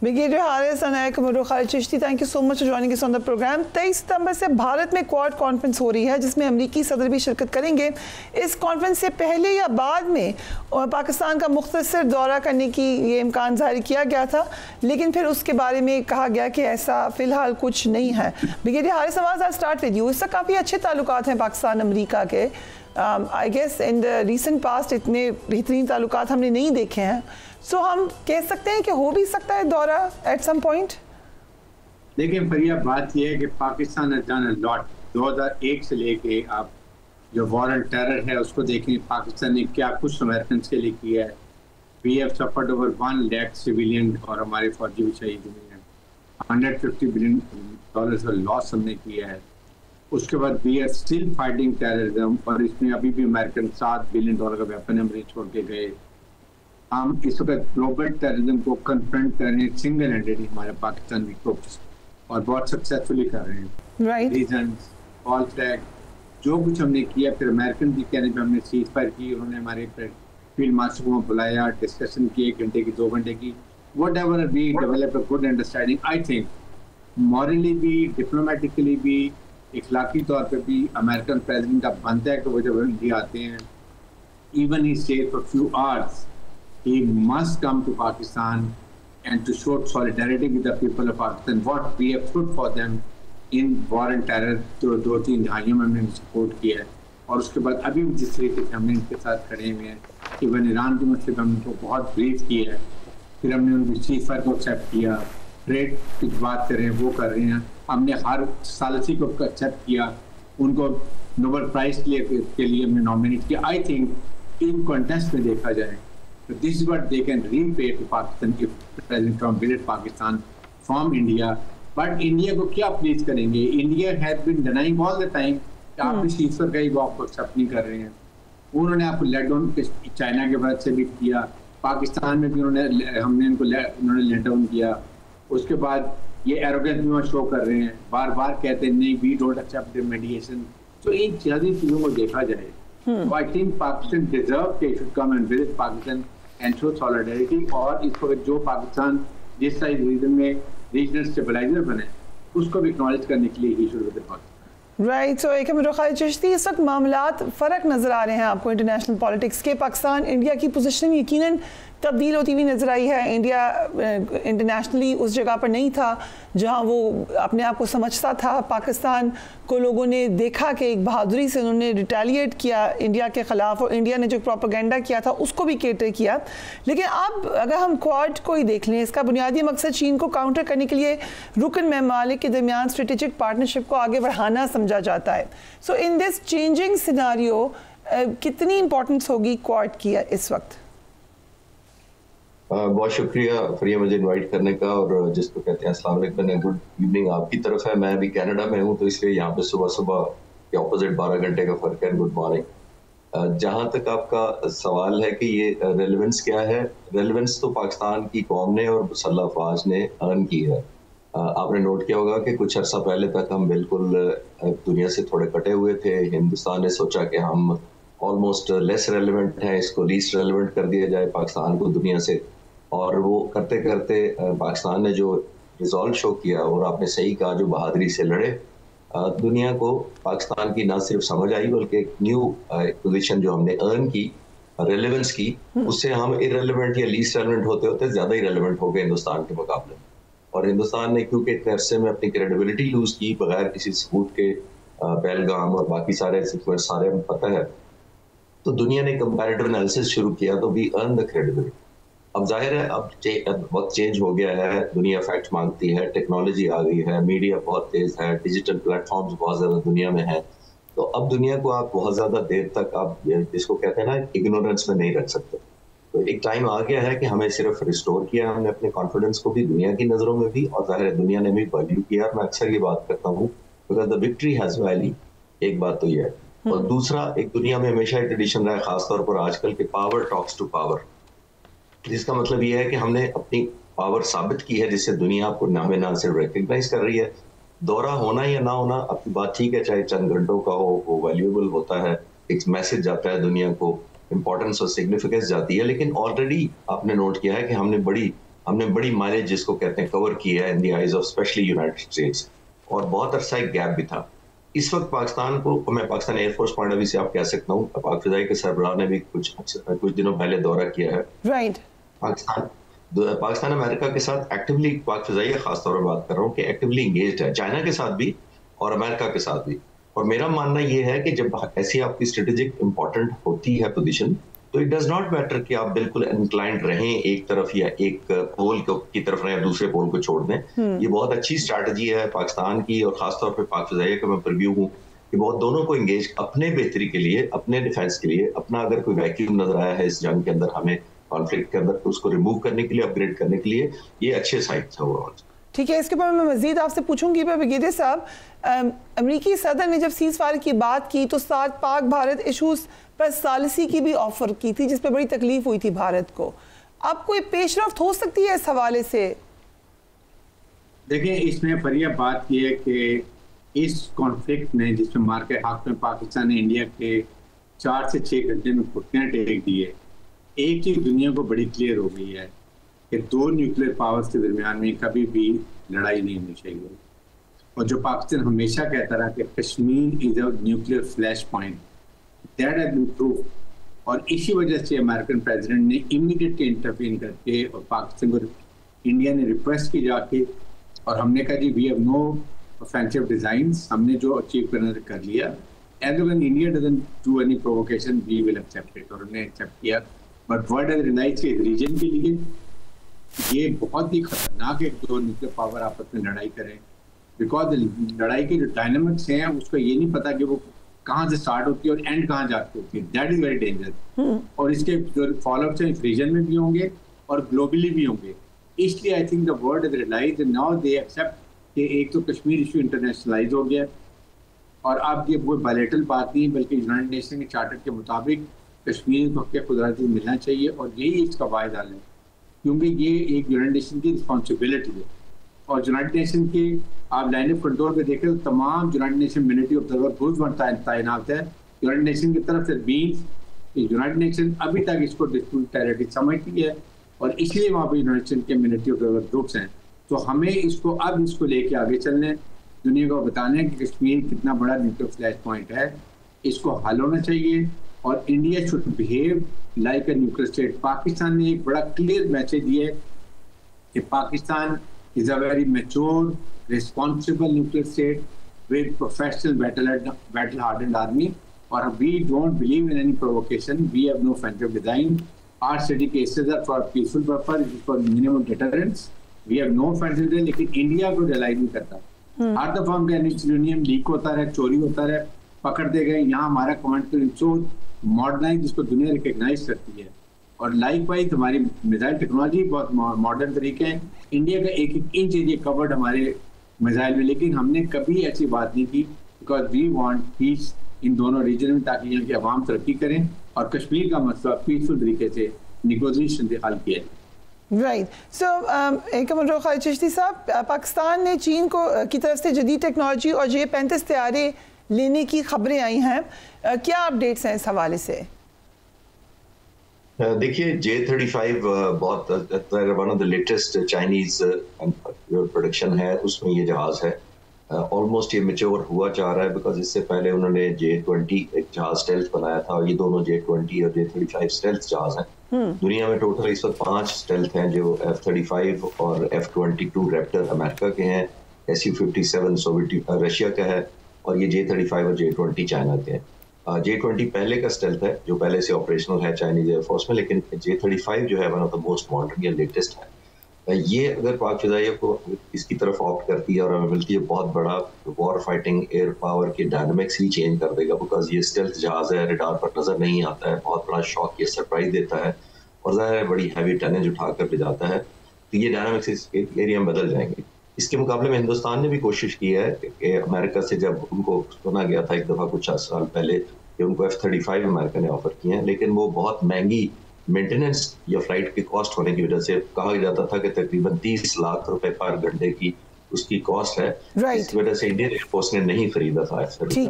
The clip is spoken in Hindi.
Brigadier Haris Anayak Umar Khalid Chishti, thank you so much for joining us on the program. 23 सितंबर से भारत में क्वाड कॉन्फ्रेंस हो रही है जिसमें अमरीकी सदर भी शिरकत करेंगे। इस कॉन्फ्रेंस से पहले या बाद में पाकिस्तान का मुख्तसर दौरा करने की ये इम्कान जाहिर किया गया था, लेकिन फिर उसके बारे में कहा गया कि ऐसा फ़िलहाल कुछ नहीं है। Brigadier Haris Nawaz, I start with you. इससे काफ़ी अच्छे ताल्लुकात हैं पाकिस्तान अमरीका के। I guess in the recent past इतने बेहतरीन ताल्लुकात हमने नहीं देखे हैं। सो हम कह सकते हैं कि हो भी सकता है दौरा एट सम पॉइंट। देखिए फरिया, बात यह है कि Pakistan has done a lot। 2001 से लेके आप जो वॉर ऑन टेरर है उसको देखें, पाकिस्तान ने क्या कुछ अमेरिकन के लिए किया है। We have suffered over 1 lakh civilian और हमारे फौजी भी शहीद हुए हैं। $150 बिलियन का लॉस हमने किया है। उसके बाद we are still fighting terrorism, और इसमें अभी भी अमेरिकन $7 बिलियन का वेपन हमने छोड़ के गए। हम इस वक्त ग्लोबल टेररिज्म को कन्फ्रंट कर रहे हैं सिंगल हैंडेडली, हमारे पाकिस्तान की ट्रूप्स, और बहुत सक्सेसफुली कर रहे हैं। रीजंस, ऑल फ्लैग, जो कुछ हमने किया, फिर अमेरिकन भी कहने पे हमने सीज फायर की, उन्होंने हमारे फील्ड मार्शल को बुलाया, डिस्कशन की 1 घंटे की 2 घंटे की, whatever we develop a good understanding. I think morally भी, डिप्लोमेटिकली भी, इखलाकी तौर पर भी अमेरिकन प्रेसिडेंट का बनता है कि वो जब इंडिया आते हैं, even he stay for few hours, he must come to Pakistan and to show solidarity with the people of Pakistan, what we have stood for them in war and terror। तो 2-3 दहाइयों में हमने सपोर्ट किया है, और उसके बाद अभी भी जिस तरीके से हमने इनके साथ खड़े हुए हैं, इवन ईरान के मसले पर हमने उनको बहुत ब्रीफ किया है, फिर हमने उनकी सीज फायर को एक्सेप्ट किया, ट्रेड की बात कर रहे हैं वो कर रहे हैं, हमने हर सालसी को एक्सेप्ट किया, उनको नोबेल प्राइज के लिए हमने नॉमिनेट किया। आई थिंक इन कॉन्टेस्ट में देखा जाए so this is what they can repay to Pakistan if President Trump visit Pakistan from India। But India को क्या प्लीज करेंगे? India has been denying all the time कि आप इस चीज पर कई वॉक को एक्सेप्ट नहीं कर रहे हैं। उन्होंने आपको लेट डाउन चाइना के बाद से भी किया, पाकिस्तान में भी हमने उन्होंने लेट डाउन किया। उसके बाद ये एरोगेंस भी वहाँ शो कर रहे हैं, बार बार कहते हैं नहीं वी डोंट एक्सेप्ट मीडिएशन। तो इन सारी चीज़ों को देखा जाए तो आई थिंक पाकिस्तान डिजर्व के should come and visit Pakistan and show solidarity. और इस वक्त जो पाकिस्तान जिस साइड रीजन में रीजनल स्टेबलाइजर बने उसको भी एक्नॉलेज करने के लिए ही शुरू विजिट पाकिस्तान। राइट। सो एक उमर खालिद चिश्ती, इस वक्त मामलात फ़र्क नज़र आ रहे हैं आपको इंटरनेशनल पॉलिटिक्स के। पाकिस्तान इंडिया की पोजीशन यकीनन तब्दील होती हुई नज़र आई है। इंडिया इंटरनेशनली उस जगह पर नहीं था जहां वो अपने आप को समझता था। पाकिस्तान को लोगों ने देखा कि एक बहादुरी से उन्होंने रिटेलिएट किया इंडिया के ख़िलाफ़, और इंडिया ने जो प्रोपेगेंडा किया था उसको भी केटर किया। लेकिन अब अगर हम क्वाड को ही देख लें, इसका बुनियादी मकसद चीन को काउंटर करने के लिए रुकन ममालिक के दरमियान स्ट्रेटेजिक पार्टनरशिप को आगे बढ़ाना समझा जाता है। सो इन दिस चेंजिंग सिनारियो कितनी इंपॉर्टेंस होगी क्वाड की इस वक्त? बहुत शुक्रिया फरिया मुझे इनवाइट करने का, और जिसको कहते हैं अस्सलाम वालेकुम, गुड इवनिंग आपकी तरफ है। मैं अभी कनाडा में हूँ तो इसलिए यहाँ पे सुबह सुबह के ऑपोजिट 12 घंटे का फर्क है। Good morning. जहाँ तक आपका सवाल है कि ये रेलेवेंस क्या है, रेलेवेंस तो पाकिस्तान की कौम ने और मुसल्लह अफवाज ने अर्न की है। आपने नोट किया होगा कि कुछ अर्सा पहले तक हम बिल्कुल दुनिया से थोड़े कटे हुए थे। हिंदुस्तान ने सोचा कि हम ऑलमोस्ट लेस रेलिवेंट हैं, इसको लीस्ट रेलिवेंट कर दिया जाए पाकिस्तान को दुनिया से, और वो करते करते पाकिस्तान ने जो रिजॉल्व शो किया, और आपने सही कहा, जो बहादुरी से लड़े, दुनिया को पाकिस्तान की ना सिर्फ समझ आई बल्कि एक न्यू पोजीशन जो हमने अर्न की, रेलेवेंस की, उससे हम इररेलेवेंट या लीस्ट रेलेवेंट होते होते ज़्यादा ही रेलेवेंट हो गए हिंदुस्तान के मुकाबले। और हिंदुस्तान ने क्योंकि इतने अरसे में अपनी क्रेडिबिलिटी लूज की बगैर किसी सबूत के, पहलगाम और बाकी सारे सारे हमें पता है, तो दुनिया ने कंपैरेटिव एनालिसिस शुरू किया, तो वी अर्न द क्रेडिबिलिटी। अब जाहिर है अब वक्त चेंज हो गया है, दुनिया फैक्ट मांगती है, टेक्नोलॉजी आ गई है, मीडिया बहुत तेज है, डिजिटल प्लेटफॉर्म्स बहुत ज़्यादा दुनिया में है। तो अब दुनिया को आप बहुत ज़्यादा देर तक आप जिसको कहते हैं ना इग्नोरेंस में नहीं रख सकते। तो एक टाइम आ गया है कि हमें सिर्फ रिस्टोर किया हमने अपने कॉन्फिडेंस को भी, दुनिया की नज़रों में भी, और जाहिर है दुनिया ने भी वैल्यू किया। और मैं अक्सर ये बात करता हूँ because the victory has value. एक बात तो ये है, और दूसरा, एक दुनिया में हमेशा एक ट्रेडिशन रहा है खासतौर पर आजकल के पावर टॉक्स टू पावर, जिसका मतलब ये है कि हमने अपनी पावर साबित की है जिससे दुनिया आपको नामे ना सिर्फ रिकग्नाइज कर रही है। दौरा होना या ना होना आपकी बात ठीक है, चाहे चंद घंटों का हो, वो वैल्यूएबल होता है, एक मैसेज जाता है दुनिया को, इंपॉर्टेंस और सिग्निफिकेंस जाती है। लेकिन ऑलरेडी आपने नोट किया है कि हमने बड़ी हमने बड़ी माइलेज जिसको कहते हैं कवर की है in the eyes of specially United states, और बहुत अरसा एक गैप भी था। इस वक्त पाकिस्तान को, मैं Pakistan air force point of view से आप कह सकता हूँ, पाक फिजाई के सरबराह ने भी कुछ दिनों पहले दौरा किया है। राइट। पाकिस्तान अमेरिका के साथ एक्टिवली, पाक फिजाई खासतौर पर बात कर रहा हूँ, कि एक्टिवली इंगेज्ड है, चाइना के साथ भी और अमेरिका के साथ भी। और मेरा मानना यह है कि जब ऐसी आपकी स्ट्रेटेजिक इंपॉर्टेंट होती है पोजीशन, तो इट डज नॉट मैटर कि आप बिल्कुल इंक्लाइंड रहें एक तरफ या एक पोल की तरफ रहें, दूसरे पोल को छोड़ दें। ये बहुत अच्छी स्ट्रैटेजी है पाकिस्तान की, और खासतौर पर पाक फिजाइया का मैं प्रीव्यू हूँ कि बहुत दोनों को इंगेज, अपने बेहतरी के लिए, अपने डिफेंस के लिए, अपना अगर कोई वैक्यूम नजर आया है इस जंग के अंदर, हमें कॉन्फ्लिक्ट के अंदर, तो उसको रिमूव करने के लिए, अपग्रेड करने के लिए ये अच्छे साइड था ओवरऑल। ठीक है, इसके बाद मैं मजीद आपसे पूछूंगी। पर ब्रिगेडियर साहब, अमरीकी सदर ने जब सीज फायर की बात की तो साथ पाक भारत इशूज़ पर सालिसी की भी ऑफर की थी, जिस पर बड़ी तकलीफ हुई थी भारत को। अब कोई पेशरफ्त हो सकती है इस हवाले से? देखिए, इसमें फरिया बात यह है कि इस कॉन्फ्लिक्ट में, जिसमें मार के हक में पाकिस्तान ने इंडिया के 4 से 6 घंटे में घुटने टेक दिए, एक चीज दुनिया को बड़ी क्लियर हो गई है कि 2 न्यूक्लियर पावर्स के दरमियान में कभी भी लड़ाई नहीं होनी चाहिए। और जो पाकिस्तान हमेशा कहता रहा कि Kashmir is a nuclear flashpoint, that has been proved. और इसी वजह से अमेरिकन प्रेसिडेंट ने इमीडिएटली इंटरवीन करके, और पाकिस्तान को, इंडिया ने रिक्वेस्ट की जाके, और हमने कहा जी we have no offensive designs, हमने जो अचीव करना कर लिया, as long as India doesn't do any provocation we will accept it, और हमने एक्सेप्ट किया। बट वर्ल्ड हैज रियलाइज्ड कि रीजन के लिए ये बहुत ही खतरनाक है 2 न्यूक्लियर पावर आपस में लड़ाई करें, बिकॉज लड़ाई के जो डायनामिक्स हैं उसको ये नहीं पता कि वो कहाँ से स्टार्ट होती है और एंड कहाँ जाती होती है। That is very danger. और इसके जो फॉलोअप्स हैं इस रीजन में भी होंगे और ग्लोबली भी होंगे। इसलिए I think the world is realized now, they accept कि एक तो कश्मीर इशू इंटरनेशनलाइज हो गया, और अब ये वो बायलैटरल बात नहीं बल्कि यूनाइटेड नेशन के चार्टर के मुताबिक कश्मीर को हक़ खुदराती मिलना चाहिए, और यही इसका वाहिद हल है, क्योंकि ये एक यूनाइटेड नेशन की रिस्पॉन्सिबिलिटी है। और यूनाइटेड नेशन के आप लाइन ऑफ कंट्रोल पे देखें तो तमाम यूनाइटेड नेशन मिलिट्री ऑब्जर्वर खुद बनता है, तैनात है यूनाइटेड नेशन की तरफ से। यूनाइटेड नेशन अभी तक इसको डिस्प्यूट टेरिटरी समझती है, और इसलिए वहाँ पर यूनाइटेड नेशन के मिलिट्री ऑब्जर्वर ग्रुप्स हैं। तो हमें इसको लेके आगे चलने, दुनिया को बताना है कि कश्मीर कितना बड़ा न्यूक्लियर फ्लैश पॉइंट है, इसको हल होना चाहिए, और India should behave like a nuclear state. Pakistan ने एक बड़ा क्लियर मैसेज दिया है कि Pakistan is a very mature responsible nuclear state with professional battle hardened army, और we don't believe in any provocation, we have no offensive design, our study cases are for peaceful purpose, for minimum deterrence, we have no offensive design. लेकिन इंडिया को रियलाइज नहीं करता, हर दफा उनका यूरेनियम लीक होता रहे, चोरी होता रहे, पकड़ते गए। यहाँ हमारा कमांड मॉडर्नाइज, जिसको दुनिया रिकग्नाइज करती है, और लाइक वाइज हमारी मिसाइल टेक्नोलॉजी बहुत मॉडर्न तरीके हैं। इंडिया का एक इंच एरिया कवर्ड हमारे मिसाइल में, लेकिन हमने कभी ऐसी बात नहीं की, बिकॉज वी वांट पीस इन दोनों रीजन में, ताकि यहाँ की आवाम तरक्की करें और कश्मीर का मसला पीसफुल तरीके से निगोशिएशन से हल किया जाए। राइट। सो चिश्ती साहब, पाकिस्तान ने चीन की तरफ से जदीद टेक्नोलॉजी और J-35 तैयारे लेने की खबरें आई हैं, क्या अपडेट्स हैं इस हवाले से? देखिए, J-35 बहुत one of the latest Chinese production है, उसमें ये जहाज है। ऑलमोस्ट ये मैच्योर हुआ जा रहा है, बिकॉज इससे पहले उन्होंने J-20 एक जहाज स्टेल्थ बनाया था, और ये दोनों J-20 और J-35 स्टेल्थ जहाज हैं। दुनिया में टोटल इस वक्त 5 स्टेल्थ हैं, जो F-35 और F-22 रैप्टर अमेरिका के हैं, Su-57 रशिया का है, और ये J-35 और J-20 चाइना के हैं। J-20 पहले का स्टेल्थ है, जो पहले से ऑपरेशनल है चाइनीज एयरफोर्स में, लेकिन J-35 जो है one of the most modern या लेटेस्ट है। ये अगर पाक फिजाइया को इसकी तरफ ऑप्ट करती है और हमें मिलती है, बहुत बड़ा वॉर फाइटिंग एयर पावर के डायनामिक्स ही चेंज कर देगा, बिकॉज ये स्टेल्थ जहाज है, रडार पर नजर नहीं आता है, बहुत बड़ा शॉक ये सरप्राइज देता है, और ज़ाहिर है बड़ी हैवी टनेज उठाकर ले जाता है, तो ये डायनामिक्स इस एरिया में बदल जाएंगे। इसके मुकाबले में हिंदुस्तान ने भी कोशिश की है कि अमेरिका से, जब उनको सुना गया था एक दफ़ा कुछ साल पहले कि उनको F-35 अमेरिका ने ऑफर किए हैं, लेकिन वो बहुत महंगी मेंटेनेंस या फ्लाइट की कॉस्ट होने की वजह से कहा जाता था कि तकरीबन 30 लाख रुपए पर घंटे की उसकी कॉस्ट है। इस वजह से इंडियन एयरफोर्स ने नहीं खरीदा था F-35।